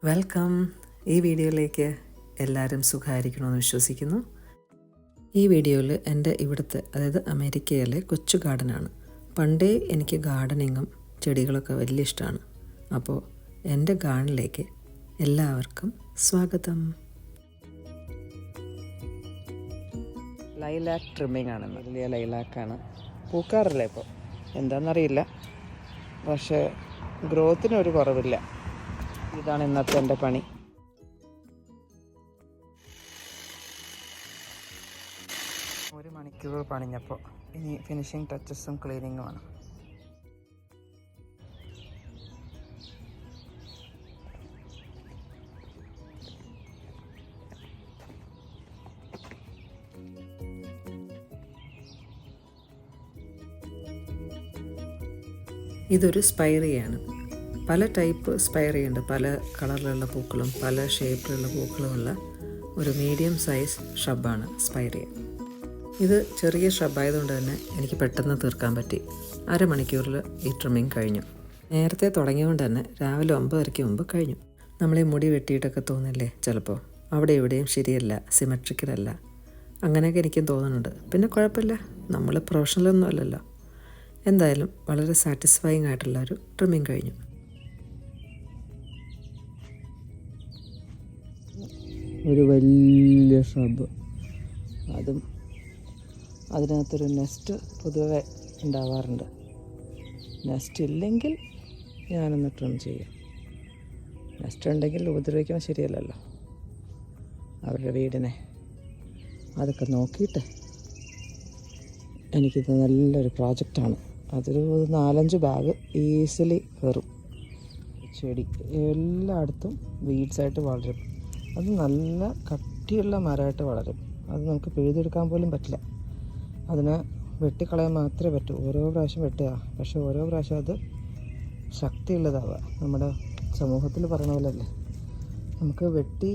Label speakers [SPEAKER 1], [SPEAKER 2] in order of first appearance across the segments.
[SPEAKER 1] Welcome. ഈ വീഡിയോയിലേക്ക് എല്ലാവരും സുഖമായിരിക്കണമെന്ന് വിശ്വസിക്കുന്നു. ഈ വീഡിയോയിൽ എൻ്റെ ഇവിടുത്തെ, അതായത് അമേരിക്കയിലെ കൊച്ചു ഗാർഡനാണ്. പണ്ടേ എനിക്ക് ഗാർഡനിങ്ങും ചെടികളൊക്കെ വലിയ ഇഷ്ടമാണ്. അപ്പോൾ എൻ്റെ ഗാർഡനിലേക്ക് എല്ലാവർക്കും സ്വാഗതം. ലൈലാക്ക് ട്രിമ്മിങ് ആണ്, വലിയ ലൈലാക്കാണ്. പൂക്കാറില്ല ഇപ്പോൾ, എന്താണെന്നറിയില്ല, പക്ഷേ ഗ്രോത്തിനൊരു കുറവില്ല. ഇതാണ് ഇന്നത്തെ എൻ്റെ പണി. ഒരു മണിക്കൂർ പണിഞ്ഞപ്പോൾ ഇനി ഫിനിഷിങ് ടച്ചസും ക്ലീനിങ്ങുമാണ്. ഇതൊരു സ്പൈറിയാണ്. പല ടൈപ്പ് സ്പൈറിയുണ്ട്, പല കളറിലുള്ള പൂക്കളും പല ഷേപ്പിലുള്ള പൂക്കളുമുള്ള ഒരു മീഡിയം സൈസ് ഷബ്ബാണ് സ്പൈറിയ. ഇത് ചെറിയ ഷബ്ബായതുകൊണ്ട് തന്നെ എനിക്ക് പെട്ടെന്ന് തീർക്കാൻ പറ്റി. അരമണിക്കൂറിൽ ഈ ട്രിമ്മിങ് കഴിഞ്ഞു. നേരത്തെ തുടങ്ങിയതുകൊണ്ട് തന്നെ രാവിലെ 9:30 മുമ്പ് കഴിഞ്ഞു. നമ്മളീ മുടി വെട്ടിയിട്ടൊക്കെ തോന്നില്ലേ ചിലപ്പോൾ, അവിടെ ഇവിടെയും ശരിയല്ല, സിമെട്രിക്കലല്ല, അങ്ങനെയൊക്കെ എനിക്കും തോന്നുന്നുണ്ട്. പിന്നെ കുഴപ്പമില്ല, നമ്മൾ പ്രൊഫഷണലൊന്നും അല്ലല്ലോ. എന്തായാലും വളരെ സാറ്റിസ്ഫൈയിങ് ആയിട്ടുള്ള ഒരു ട്രിമ്മിങ് കഴിഞ്ഞു. ഒരു വലിയ ഷബ്ബ്, അതും അതിനകത്തൊരു നെസ്റ്റ് പൊതുവെ ഉണ്ടാവാറുണ്ട്. നെസ്റ്റ് ഇല്ലെങ്കിൽ ഞാനൊന്ന് ട്രിം ചെയ്യാം. നെസ്റ്റ് ഉണ്ടെങ്കിൽ ഉപദ്രവിക്കുമ്പോൾ ശരിയല്ലല്ലോ അവരുടെ വീടിനെ. അതൊക്കെ നോക്കിയിട്ട് എനിക്കിത് നല്ലൊരു പ്രോജക്റ്റാണ്. അതൊരു 4-5 ബാഗ് ഈസിലി കയറും. ചെടി എല്ലായിടത്തും വീഡ്സായിട്ട് വളരും. അത് നല്ല കട്ടിയുള്ള മരമായിട്ട് വളരും. അത് നമുക്ക് പിഴുതെടുക്കാൻ പോലും പറ്റില്ല. അതിനെ വെട്ടിക്കളയാൻ മാത്രമേ പറ്റൂ. ഓരോ പ്രാവശ്യം വെട്ടുക, പക്ഷെ ഓരോ പ്രാവശ്യം അത് ശക്തിയുള്ളതാവുക. നമ്മുടെ സമൂഹത്തിൽ പറയണ പോലെയല്ലേ, നമുക്ക് വെട്ടി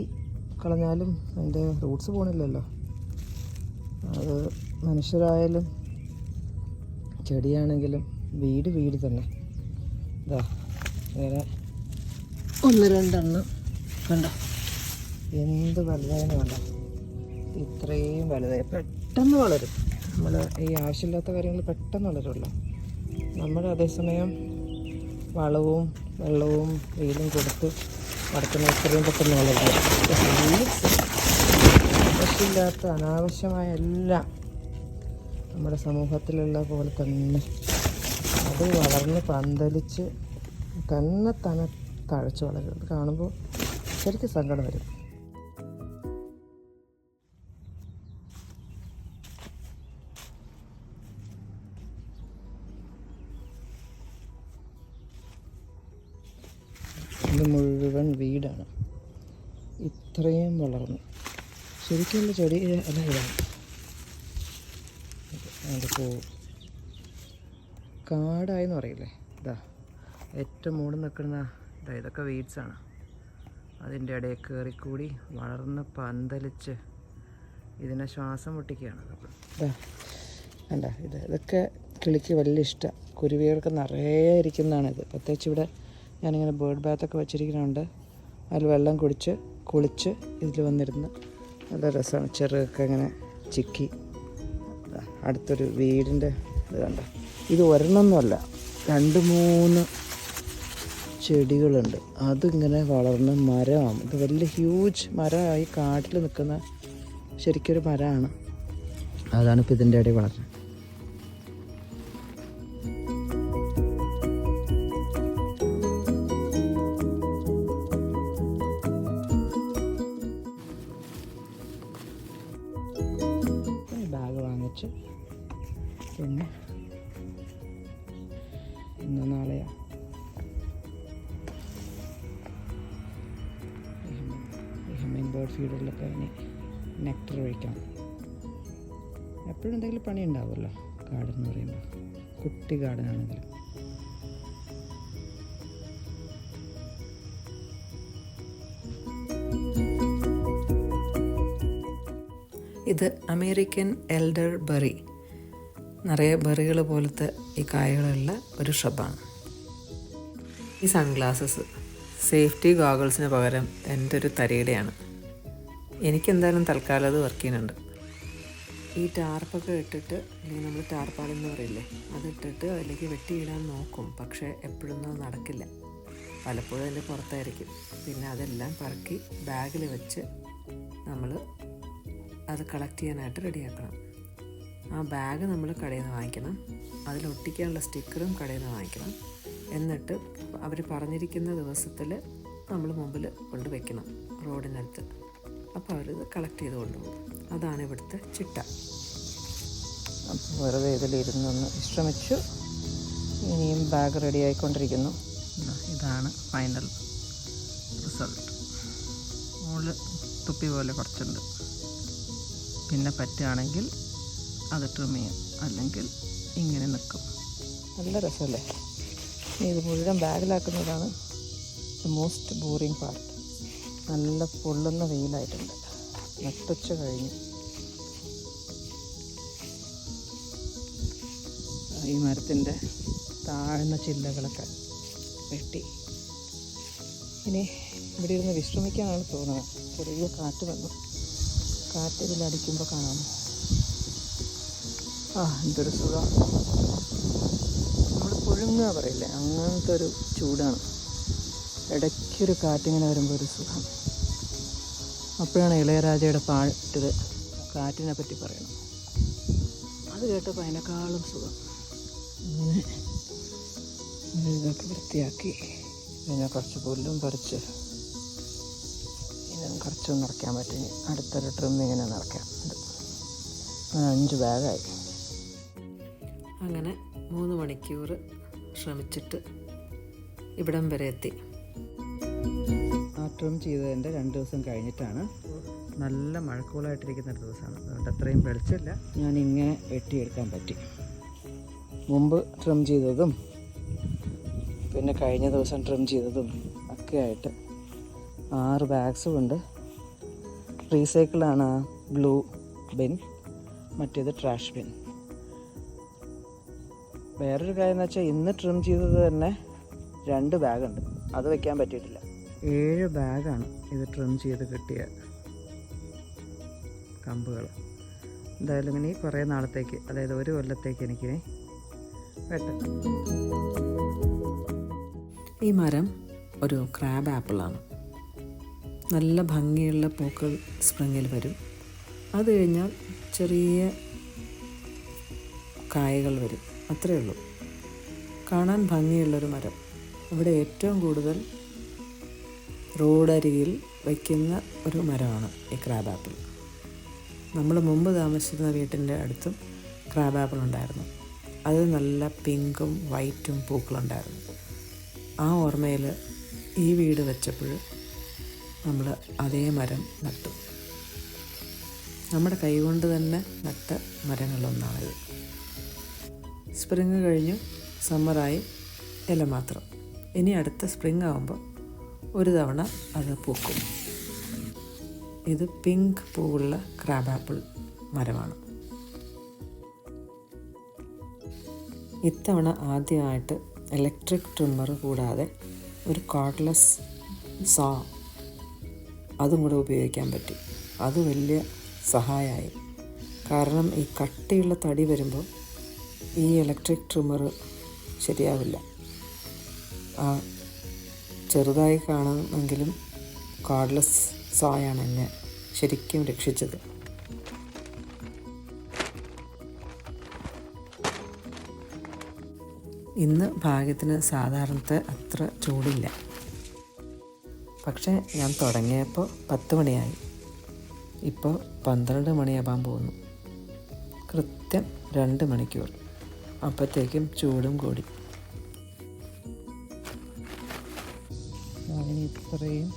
[SPEAKER 1] കളഞ്ഞാലും അതിൻ്റെ റൂട്ട്സ് പോകണില്ലല്ലോ. അത് മനുഷ്യരായാലും ചെടിയാണെങ്കിലും വീട് തന്നെ. ഇതാ വേറെ 1-2 കണ്ടോ, എന്ത് വലുതായെന്ന് വേണ്ട. ഇത്രയും വലുതായി പെട്ടെന്ന് വളരും. നമ്മൾ ഈ ആവശ്യമില്ലാത്ത കാര്യങ്ങൾ പെട്ടെന്ന് വളരുമല്ലോ. നമ്മൾ അതേസമയം വളവും വെള്ളവും വെയിലും കൊടുത്ത് വളർത്തുന്ന ഇത്രയും പെട്ടെന്ന് വളരും. ആവശ്യമില്ലാത്ത അനാവശ്യമായ എല്ലാം നമ്മുടെ സമൂഹത്തിലുള്ള പോലെ തന്നെ അത് വളർന്ന് പന്തലിച്ച് തന്നെ തഴച്ച് വളരും. അത് കാണുമ്പോൾ ശരിക്കും സങ്കടം വരും. ഇത് മുഴുവൻ വീടാണ്. ഇത്രയും വളർന്നു. ശരിക്കുള്ള ചെടി അല്ല ഇതാണ്. അതിപ്പോൾ കാടായെന്ന് പറയില്ലേ, ഇതാ ഏറ്റവും മൂടി നിൽക്കുന്ന ഇതൊക്കെ വീഡ്സാണ്. അതിൻ്റെ ഇടയിൽ കയറിക്കൂടി വളർന്ന് പന്തലിച്ച് ഇതിനെ ശ്വാസം മുട്ടിക്കുകയാണ്. അപ്പോൾ ഇതാ കണ്ട, ഇതൊക്കെ കിളിക്ക് വലിയ ഇഷ്ടമാണ്. കുരുവികൾക്ക് നിറയെ ഇരിക്കുന്നതാണിത്. പ്രത്യേകിച്ച് ഇവിടെ ഞാനിങ്ങനെ ബേർഡ് ബാത്തൊക്കെ വെച്ചിരിക്കുന്നുണ്ട്. അതിൽ വെള്ളം കുളിച്ച് ഇതിൽ വന്നിരുന്ന് നല്ല രസമാണ്. ചെറുതൊക്കെ ഇങ്ങനെ ചിക്കി. അടുത്തൊരു വീടിൻ്റെ ഇത് കണ്ട, ഇത് ഒരെണ്ണമൊന്നുമല്ല, 2-3 ചെടികളുണ്ട്. അതിങ്ങനെ വളർന്ന് മരമാണ്. ഇത് വലിയ ഹ്യൂജ് മരമായി കാട്ടിൽ നിൽക്കുന്ന ശരിക്കൊരു മരമാണ്. അതാണിപ്പോൾ ഇതിൻ്റെ ഇടയിൽ വളർന്നത്. ബാഗ് വാങ്ങിച്ച് പിന്നെ ഇന്നോ നാളെയോ ഈ ഹമ്മിങ് ബേർഡ് ഫീഡറിലൊക്കെ ഇനി നെക്ടർ ഒഴിക്കണം. എപ്പോഴും എന്തെങ്കിലും പണി ഉണ്ടാവുമല്ലോ ഗാർഡൻ എന്ന് പറയുമ്പോൾ, കുട്ടി ഗാർഡൻ ആണെങ്കിലും. ഇത് അമേരിക്കൻ എൽഡർ ബെറി, നിറയെ ബെറികൾ പോലത്തെ ഈ കായകളുള്ള ഒരു ഷബ്ബാണ്. ഈ സൺഗ്ലാസസ് സേഫ്റ്റി ഗോഗിൾസിന് പകരം എൻ്റെ ഒരു തരികിടയാണ്. എനിക്കെന്തായാലും തൽക്കാലം അത് വർക്ക് ചെയ്യുന്നുണ്ട്. ഈ ടാർപ്പൊക്കെ ഇട്ടിട്ട്, അല്ലെങ്കിൽ നമ്മൾ ടാർപ്പാലെന്ന് പറയില്ലേ, അതിട്ടിട്ട് അതിലേക്ക് വെട്ടിയിടാൻ നോക്കും. പക്ഷേ എപ്പോഴൊന്നും അത് നടക്കില്ല. പലപ്പോഴും അതിൻ്റെ പുറത്തായിരിക്കും. പിന്നെ അതെല്ലാം പറക്കി ബാഗിൽ വെച്ച് നമ്മൾ അത് കളക്ട് ചെയ്യാനായിട്ട് റെഡിയാക്കണം. ആ ബാഗ് നമ്മൾ കടയിൽ നിന്ന് വാങ്ങിക്കണം. അതിലൊട്ടിക്കാനുള്ള സ്റ്റിക്കറും കടയിൽ നിന്ന് വാങ്ങിക്കണം. എന്നിട്ട് അവർ പറഞ്ഞിരിക്കുന്ന ദിവസത്തിൽ നമ്മൾ മുമ്പിൽ കൊണ്ട് വയ്ക്കണം റോഡിനടുത്ത്. അപ്പോൾ അവരിത് കളക്ട് ചെയ്ത് കൊണ്ടുപോകും. അതാണ് ഇവിടുത്തെ ചിട്ട. അപ്പോൾ വെറുതെ ഇതിലിരുന്നൊന്ന് വിശ്രമിച്ചു. ഇനിയും ബാഗ് റെഡി ആയിക്കൊണ്ടിരിക്കുന്നു. ഇതാണ് ഫൈനൽ റിസൾട്ട്. മുകളിൽ തുപ്പി പോലെ കുറച്ചുണ്ട്. പിന്നെ പറ്റുകയാണെങ്കിൽ അത് ട്രിം ചെയ്യും, അല്ലെങ്കിൽ ഇങ്ങനെ നിൽക്കും. നല്ല രസമല്ലേ? ഇത് മുഴുവൻ ബാഗിലാക്കുന്നതാണ് ദ മോസ്റ്റ് ബോറിങ് പാർട്ട്. നല്ല പൊള്ളുന്ന വെയിലായിട്ടുണ്ട്. നട്ടുച്ച കഴിഞ്ഞു. ഈ മരത്തിൻ്റെ താഴ്ന്ന ചില്ലകളൊക്കെ വെട്ടി ഇനി ഇവിടെ ഇരുന്ന് വിശ്രമിക്കാനാണ് തോന്നുന്നത്. ചെറിയ കാറ്റ് വന്നു. കാറ്റ് ഇതിലടിക്കുമ്പോൾ കാണാം. എന്തൊരു സുഖം. നമ്മൾ പുഴുങ്ങുക പറയില്ലേ, അങ്ങനത്തെ ഒരു ചൂടാണ്. ഇടയ്ക്കൊരു കാറ്റിങ്ങനെ വരുമ്പോൾ ഒരു സുഖം. അപ്പോഴാണ് ഇളയരാജയുടെ പാട്ടിൽ കാറ്റിനെ പറ്റി പറയണം. അത് കേട്ടപ്പോൾ അതിനേക്കാളും സുഖം. അങ്ങനെ ഇതൊക്കെ വൃത്തിയാക്കി പിന്നെ കുറച്ച് പുല്ലും പറിച്ച് ഇനി കുറച്ചൊന്നും നിറയ്ക്കാൻ പറ്റും. അടുത്തൊരു ട്രിമ്മിങ്ങനെ നിറയ്ക്കാം. 5 ബാഗായി. അങ്ങനെ 3 മണിക്കൂർ ശ്രമിച്ചിട്ട് ഇവിടം വരെ എത്തി. ആ ട്രിം ചെയ്തതിൻ്റെ 2 ദിവസം കഴിഞ്ഞിട്ടാണ്. നല്ല മഴക്കോളായിട്ടിരിക്കുന്ന ഒരു ദിവസമാണ്. അതുകൊണ്ട് അത്രയും വെളിച്ചില്ല. ഞാൻ ഇങ്ങനെ വെട്ടിയെടുക്കാൻ പറ്റി. മുമ്പ് ട്രിം ചെയ്തതും പിന്നെ കഴിഞ്ഞ ദിവസം ട്രിം ചെയ്തതും ഒക്കെ ആയിട്ട് 6 ബാഗ്സും ഉണ്ട്. റീസൈക്കിളാണ് ബ്ലൂ ബിൻ, മറ്റേത് ട്രാഷ് ബിൻ. വേറൊരു കാര്യം എന്ന് വെച്ചാൽ ഇന്ന് ട്രിം ചെയ്തത് തന്നെ 2 ബാഗുണ്ട്. അത് വയ്ക്കാൻ പറ്റിയിട്ടില്ല. 7 ബാഗാണ് ഇത് ട്രിം ചെയ്ത് കിട്ടിയ കമ്പുകൾ. എന്തായാലും ഇനി കുറേ നാളത്തേക്ക്, അതായത് 1 കൊല്ലത്തേക്ക് എനിക്കിനി വെട്ടാം. ഈ മരം ഒരു ക്രാബ് ആപ്പിളാണ്. നല്ല ഭംഗിയുള്ള പൂക്കൾ സ്പ്രിങ്ങിൽ വരും. അത് കഴിഞ്ഞാൽ ചെറിയ കായകൾ വരും. അത്രയേ ഉള്ളൂ. കാണാൻ ഭംഗിയുള്ളൊരു മരം. ഇവിടെ ഏറ്റവും കൂടുതൽ റോഡരികിൽ വയ്ക്കുന്ന ഒരു മരമാണ് ഈ ക്രാബ് ആപ്പിൾ. നമ്മൾ മുമ്പ് താമസിച്ചിരുന്ന വീട്ടിൻ്റെ അടുത്തും ക്രാബ് ആപ്പിൾ ഉണ്ടായിരുന്നു. അത് നല്ല പിങ്കും വൈറ്റും പൂക്കളുണ്ടായിരുന്നു. ആ ഓർമ്മയിൽ ഈ വീട് വെച്ചപ്പോൾ നമ്മൾ അതേ മരം നട്ടു. നമ്മുടെ കൈകൊണ്ട് തന്നെ നട്ട മരങ്ങളൊന്നാണിത്. സ്പ്രിങ് കഴിഞ്ഞു, സമ്മറായി, ഇല മാത്രം. ഇനി അടുത്ത സ്പ്രിങ് ആകുമ്പോൾ ഒരു തവണ അത് പൂക്കും. ഇത് പിങ്ക് പൂവുള്ള ക്രാബ് ആപ്പിൾ മരമാണ്. ഇത്തവണ ആദ്യമായിട്ട് ഇലക്ട്രിക് ട്രിമ്മർ കൂടാതെ ഒരു കോർഡ്ലെസ് സോ അതും കൂടെ ഉപയോഗിക്കാൻ പറ്റി. അത് വലിയ സഹായമായി. കാരണം ഈ കട്ടിയുള്ള തടി വരുമ്പോൾ ഈ ഇലക്ട്രിക് ട്രിമ്മർ ശരിയാവില്ല. ചെറുതായി കാണുമെങ്കിലും കോർഡ്ലെസ് സോയാണ് എന്നെ ശരിക്കും രക്ഷിച്ചത്. ഇന്ന് ഭാഗ്യത്തിന് സാധാരണത്തെ അത്ര ചൂടില്ല. പക്ഷേ ഞാൻ തുടങ്ങിയപ്പോൾ 10 മണിയായി. ഇപ്പോൾ 12 മണിയാവാൻ പോകുന്നു. കൃത്യം 2 മണിക്കൂർ. അപ്പോഴത്തേക്കും ചൂടും കൂടി. അങ്ങനെ ഇത്രയും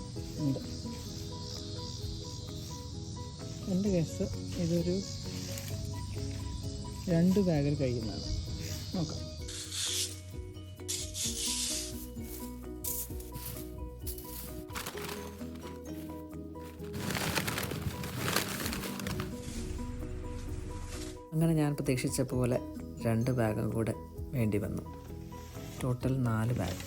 [SPEAKER 1] ഉണ്ട്. എൻ്റെ കേസ് ഇതൊരു 2 ബാഗിൽ കഴിയുന്നതാണ്. നോക്കാം. അങ്ങനെ ഞാൻ പ്രതീക്ഷിച്ച പോലെ 2 ബാഗും കൂടെ വേണ്ടി വന്നു. Total 4 bag.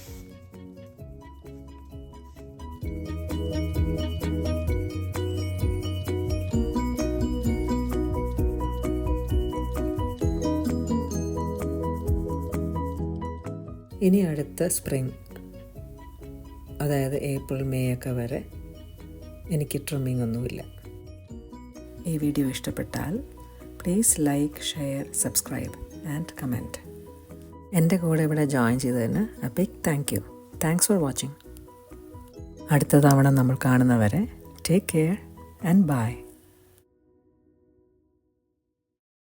[SPEAKER 1] ഇനി അടുത്ത സ്പ്രിങ്, അതായത് ഏപ്രിൽ മെയ് ഒക്കെ വരെ എനിക്ക് ട്രിമ്മിങ് ഒന്നുമില്ല. ഈ വീഡിയോ ഇഷ്ടപ്പെട്ടാൽ please like, share, subscribe and comment. എൻ്റെ കൂടെ ഇവിടെ ജോയിൻ ചെയ്തതിന് a big thank you. Thanks for watching. അടുത്ത തവണ നമ്മൾ കാണുന്നവരെ ടേക്ക് കെയർ ആൻഡ് ബൈ.